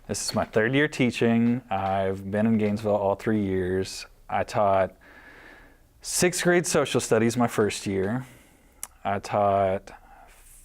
This is my third year teaching. I've been in Gainesville all 3 years. I taught 6th grade social studies my first year. I taught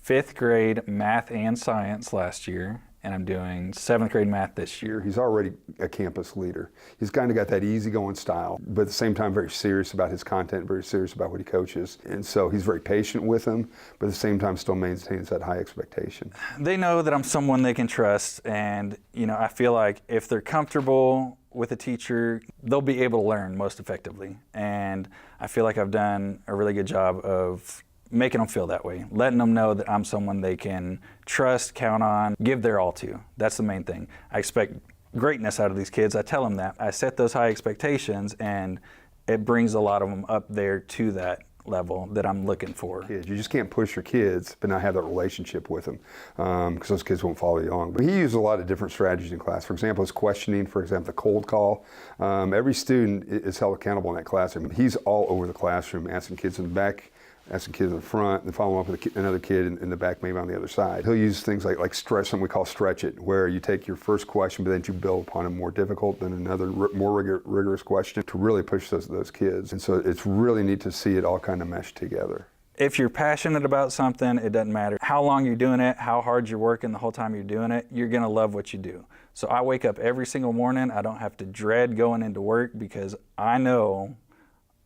5th grade math and science last year, and I'm doing 7th grade math this year. He's already a campus leader. He's kind of got that easygoing style, but at the same time very serious about his content, very serious about what he coaches. And so he's very patient with them, but at the same time still maintains that high expectation. They know that I'm someone they can trust, and I feel like if they're comfortable with a teacher, they'll be able to learn most effectively. And I feel like I've done a really good job of making them feel that way, letting them know that I'm someone they can trust, count on, give their all to. That's the main thing. I expect greatness out of these kids. I tell them that. I set those high expectations, and it brings a lot of them up there to that level that I'm looking for. You just can't push your kids but not have that relationship with them, because those kids won't follow you along. But he uses a lot of different strategies in class. For example, his questioning, for example, the cold call. Every student is held accountable in that classroom. He's all over the classroom, asking kids in the back, asking kids in the front, and following up with another kid in the back, maybe on the other side. He'll use things like stretch, something we call stretch it, where you take your first question, but then you build upon a more difficult, then another more rigorous question to really push those kids. And so it's really neat to see it all kind of mesh together. If you're passionate about something, it doesn't matter how long you're doing it, how hard you're working the whole time you're doing it, you're gonna love what you do. So I wake up every single morning. I don't have to dread going into work because I know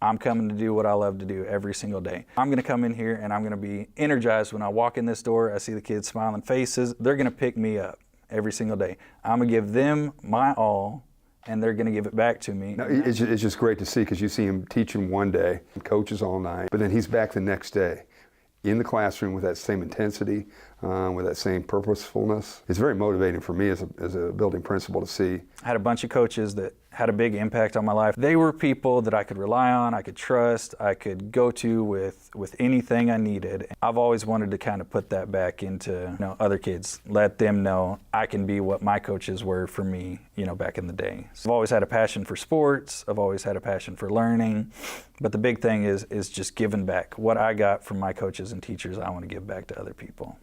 I'm coming to do what I love to do every single day. I'm gonna come in here and I'm gonna be energized when I walk in this door. I see the kids' smiling faces. They're gonna pick me up every single day. I'm gonna give them my all, and they're gonna give it back to me. No, it's just great to see, because you see him teaching one day, coaches all night, but then he's back the next day in the classroom with that same intensity, with that same purposefulness. It's very motivating for me as a building principal to see. I had a bunch of coaches that had a big impact on my life. They were people that I could rely on, I could trust, I could go to with anything I needed. I've always wanted to kind of put that back into other kids, let them know I can be what my coaches were for me, back in the day. So I've always had a passion for sports, I've always had a passion for learning, but the big thing is just giving back. What I got from my coaches and teachers, I want to give back to other people.